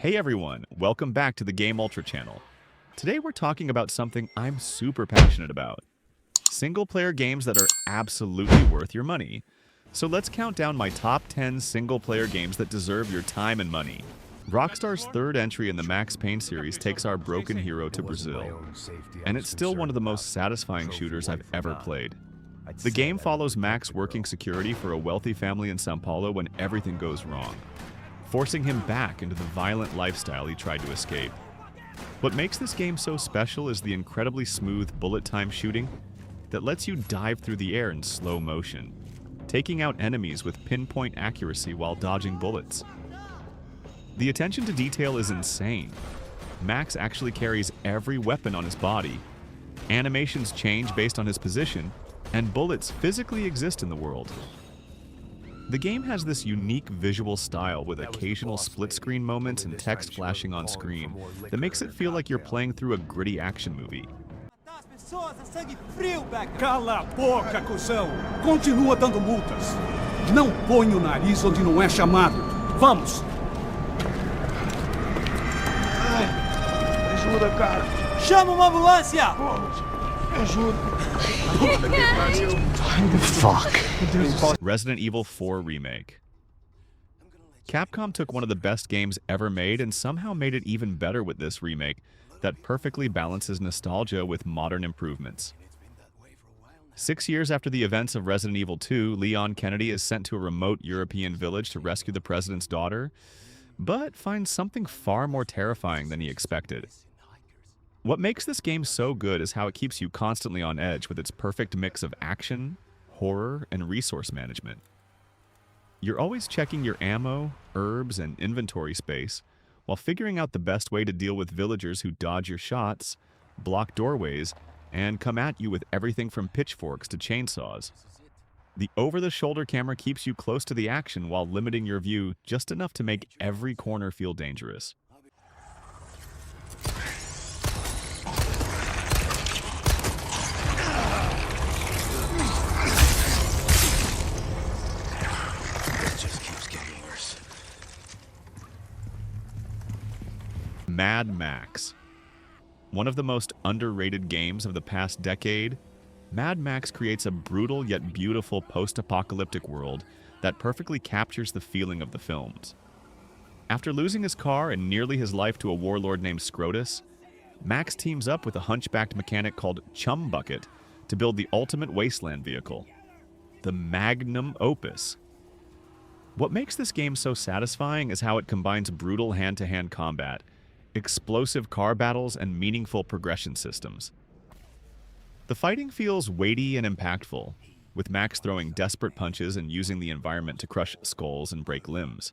Hey everyone, welcome back to the Game Ultra channel. Today we're talking about something I'm super passionate about. Single-player games that are absolutely worth your money. So let's count down my top 10 single-player games that deserve your time and money. Rockstar's third entry in the Max Payne series takes our broken hero to Brazil, and it's still one of the most satisfying shooters I've ever played. The game follows Max working security for a wealthy family in São Paulo when everything goes wrong, forcing him back into the violent lifestyle he tried to escape. What makes this game so special is the incredibly smooth bullet time shooting that lets you dive through the air in slow motion, taking out enemies with pinpoint accuracy while dodging bullets. The attention to detail is insane. Max actually carries every weapon on his body, animations change based on his position, and bullets physically exist in the world. The game has this unique visual style with occasional split-screen moments and text flashing on screen that makes it feel like you're playing through a gritty action movie. Cala a boca, cuzão! Continua dando multas! Não põe o nariz onde não é chamado! Vamos! Ajuda, cara! Chama uma ambulância! Ajuda! Fuck. Resident Evil 4 Remake. Capcom took one of the best games ever made and somehow made it even better with this remake that perfectly balances nostalgia with modern improvements. 6 years after the events of Resident Evil 2, Leon Kennedy is sent to a remote European village to rescue the president's daughter, but finds something far more terrifying than he expected. What makes this game so good is how it keeps you constantly on edge with its perfect mix of action, horror, and resource management. You're always checking your ammo, herbs, and inventory space while figuring out the best way to deal with villagers who dodge your shots, block doorways, and come at you with everything from pitchforks to chainsaws. The over-the-shoulder camera keeps you close to the action while limiting your view just enough to make every corner feel dangerous. Mad Max. One of the most underrated games of the past decade, Mad Max creates a brutal yet beautiful post-apocalyptic world that perfectly captures the feeling of the films. After losing his car and nearly his life to a warlord named Scrotus, Max teams up with a hunchbacked mechanic called Chum Bucket to build the ultimate wasteland vehicle, the magnum opus. What makes this game so satisfying is how it combines brutal hand-to-hand combat, explosive car battles, and meaningful progression systems. The fighting feels weighty and impactful, with Max throwing desperate punches and using the environment to crush skulls and break limbs.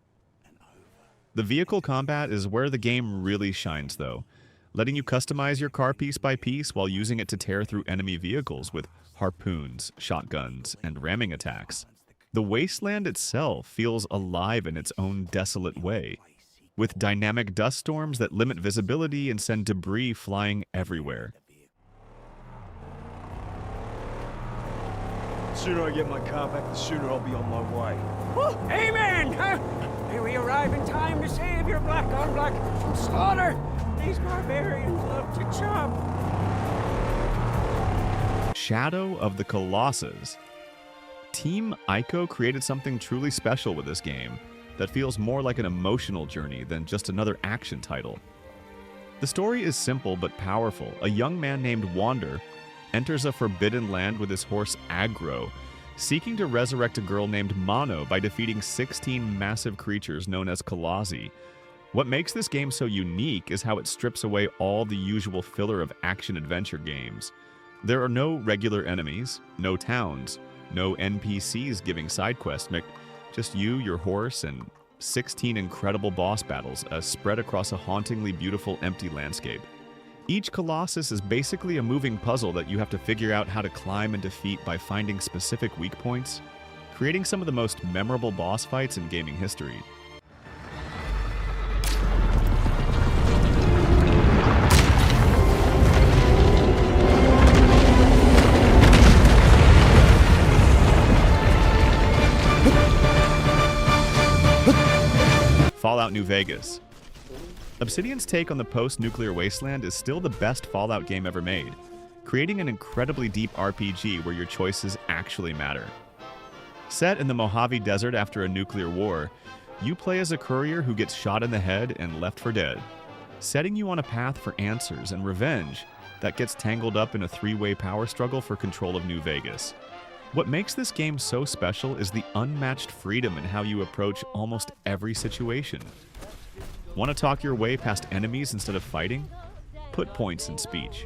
The vehicle combat is where the game really shines, though, letting you customize your car piece by piece while using it to tear through enemy vehicles with harpoons, shotguns, and ramming attacks. The wasteland itself feels alive in its own desolate way, with dynamic dust storms that limit visibility and send debris flying everywhere. The sooner I get my car back, the sooner I'll be on my way. Amen! May we arrive in time to save your black on black from slaughter! These barbarians love to chop! Shadow of the Colossus. Team Ico created something truly special with this game that feels more like an emotional journey than just another action title. The story is simple but powerful. A young man named Wander enters a forbidden land with his horse Agro, seeking to resurrect a girl named Mono by defeating 16 massive creatures known as Colossi. What makes this game so unique is how it strips away all the usual filler of action-adventure games. There are no regular enemies, no towns, no NPCs giving side quests, just you, your horse, and 16 incredible boss battles spread across a hauntingly beautiful empty landscape. Each Colossus is basically a moving puzzle that you have to figure out how to climb and defeat by finding specific weak points, creating some of the most memorable boss fights in gaming history. Fallout New Vegas. Obsidian's take on the post-nuclear wasteland is still the best Fallout game ever made, creating an incredibly deep RPG where your choices actually matter. Set in the Mojave Desert after a nuclear war, you play as a courier who gets shot in the head and left for dead, setting you on a path for answers and revenge that gets tangled up in a three-way power struggle for control of New Vegas. What makes this game so special is the unmatched freedom in how you approach almost every situation. Want to talk your way past enemies instead of fighting? Put points in speech.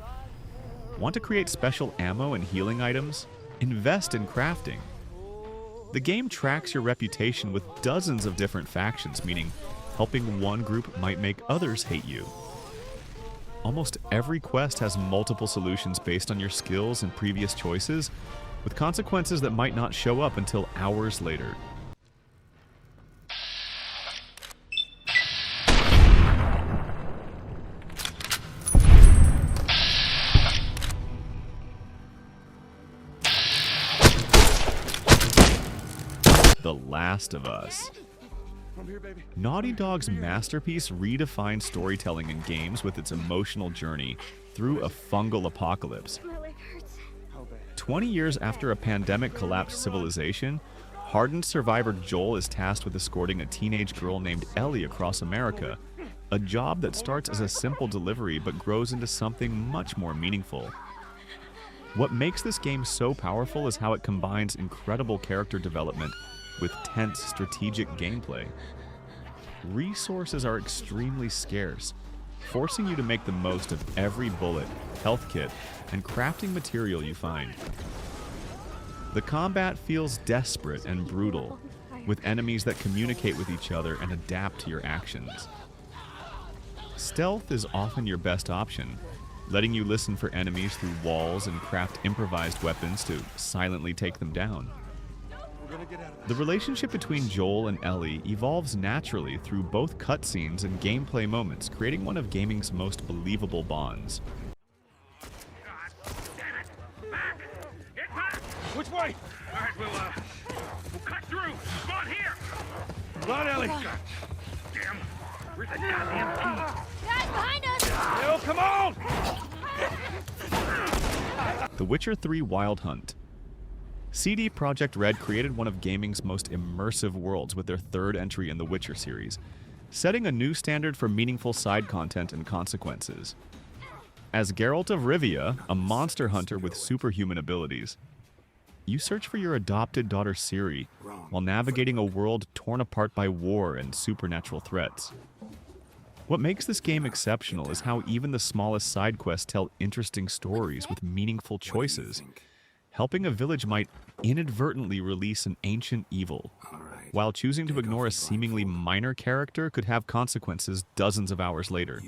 Want to create special ammo and healing items? Invest in crafting. The game tracks your reputation with dozens of different factions, meaning helping one group might make others hate you. Almost every quest has multiple solutions based on your skills and previous choices, with consequences that might not show up until hours later. The Last of Us. Naughty Dog's masterpiece redefined storytelling in games with its emotional journey through a fungal apocalypse. 20 years after a pandemic collapsed civilization, hardened survivor Joel is tasked with escorting a teenage girl named Ellie across America, a job that starts as a simple delivery but grows into something much more meaningful. What makes this game so powerful is how it combines incredible character development with tense strategic gameplay. Resources are extremely scarce, forcing you to make the most of every bullet, health kit, and crafting material you find. The combat feels desperate and brutal, with enemies that communicate with each other and adapt to your actions. Stealth is often your best option, letting you listen for enemies through walls and craft improvised weapons to silently take them down. The relationship between Joel and Ellie evolves naturally through both cutscenes and gameplay moments, creating one of gaming's most believable bonds. Which way? All right, we'll cut through. Come on here. Come on, Ellie. Damn. Where's the goddamn key? Guys, behind us! Bill, come on! The Witcher 3 Wild Hunt. CD Projekt Red created one of gaming's most immersive worlds with their third entry in the Witcher series, setting a new standard for meaningful side content and consequences. As Geralt of Rivia, a monster hunter with superhuman abilities, you search for your adopted daughter Ciri while navigating a world torn apart by war and supernatural threats. What makes this game exceptional is how even the smallest side quests tell interesting stories with meaningful choices. Helping a village might inadvertently release an ancient evil, while choosing to ignore a seemingly minor character could have consequences dozens of hours later.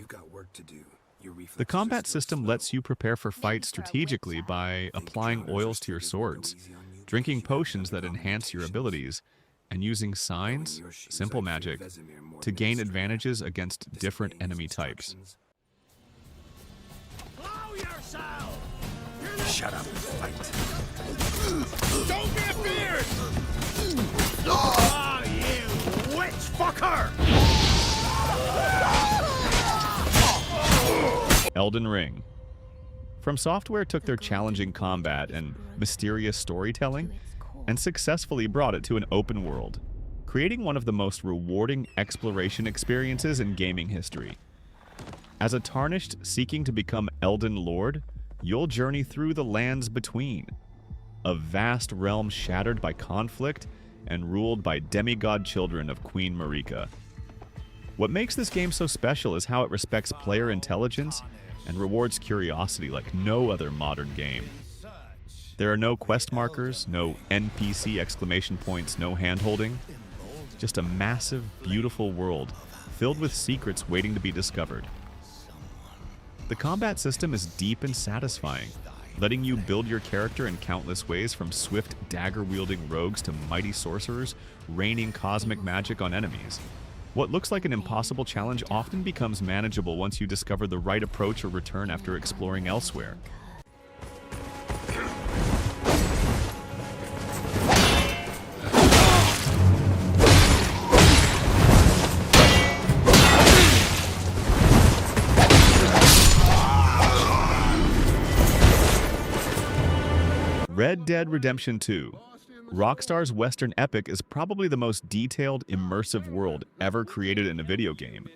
The combat system lets you prepare for fights strategically by applying oils to your swords, drinking potions that enhance your abilities, and using signs, simple magic, to gain advantages against different enemy types. Shut up and fight. Don't be afeared! Oh, you witch fucker! Elden Ring. From Software took their challenging combat and mysterious storytelling and successfully brought it to an open world, creating one of the most rewarding exploration experiences in gaming history. As a Tarnished seeking to become Elden Lord, you'll journey through the lands between, a vast realm shattered by conflict and ruled by demigod children of Queen Marika. What makes this game so special is how it respects player intelligence and rewards curiosity like no other modern game. There are no quest markers, no NPC exclamation points, no hand-holding. Just a massive, beautiful world filled with secrets waiting to be discovered. The combat system is deep and satisfying, letting you build your character in countless ways, from swift dagger-wielding rogues to mighty sorcerers raining cosmic magic on enemies. What looks like an impossible challenge often becomes manageable once you discover the right approach or return after exploring elsewhere. Red Dead Redemption 2. Rockstar's Western epic is probably the most detailed, immersive world ever created in a video game,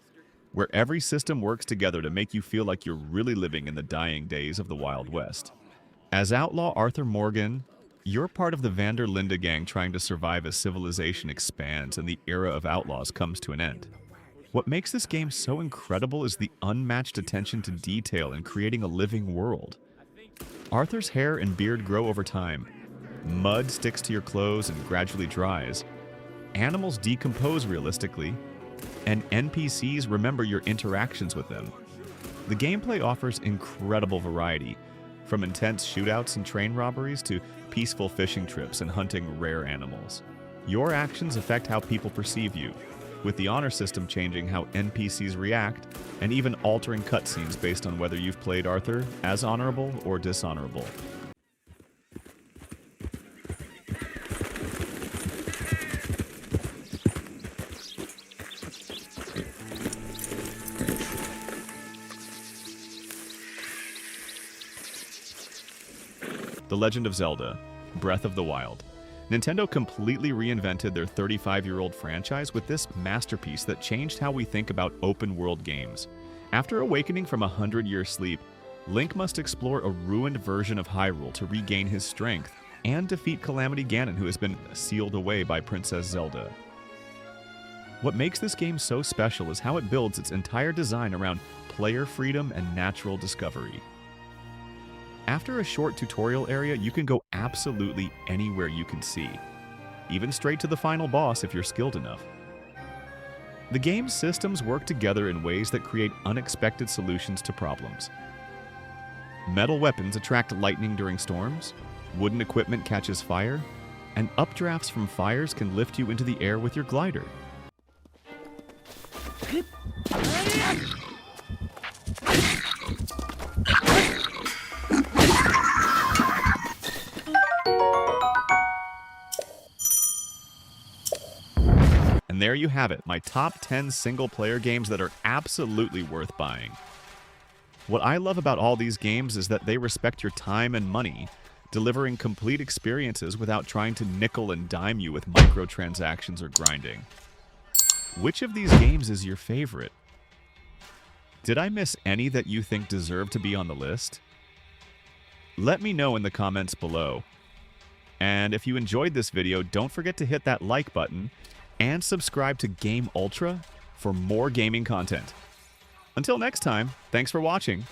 where every system works together to make you feel like you're really living in the dying days of the Wild West. As outlaw Arthur Morgan, you're part of the Van der Linde gang trying to survive as civilization expands and the era of outlaws comes to an end. What makes this game so incredible is the unmatched attention to detail in creating a living world. Arthur's hair and beard grow over time. Mud sticks to your clothes and gradually dries. Animals decompose realistically, and NPCs remember your interactions with them. The gameplay offers incredible variety, from intense shootouts and train robberies to peaceful fishing trips and hunting rare animals. Your actions affect how people perceive you, with the honor system changing how NPCs react and even altering cutscenes based on whether you've played Arthur as honorable or dishonorable. The Legend of Zelda: Breath of the Wild. Nintendo completely reinvented their 35-year-old franchise with this masterpiece that changed how we think about open-world games. After awakening from a 100-year sleep, Link must explore a ruined version of Hyrule to regain his strength and defeat Calamity Ganon, who has been sealed away by Princess Zelda. What makes this game so special is how it builds its entire design around player freedom and natural discovery. After a short tutorial area, you can go absolutely anywhere you can see, even straight to the final boss if you're skilled enough. The game's systems work together in ways that create unexpected solutions to problems. Metal weapons attract lightning during storms, wooden equipment catches fire, and updrafts from fires can lift you into the air with your glider. And there you have it, my top 10 single-player games that are absolutely worth buying. What I love about all these games is that they respect your time and money, delivering complete experiences without trying to nickel and dime you with microtransactions or grinding. Which of these games is your favorite? Did I miss any that you think deserve to be on the list? Let me know in the comments below. And if you enjoyed this video, don't forget to hit that like button and subscribe to Game Ultra for more gaming content. Until next time, thanks for watching.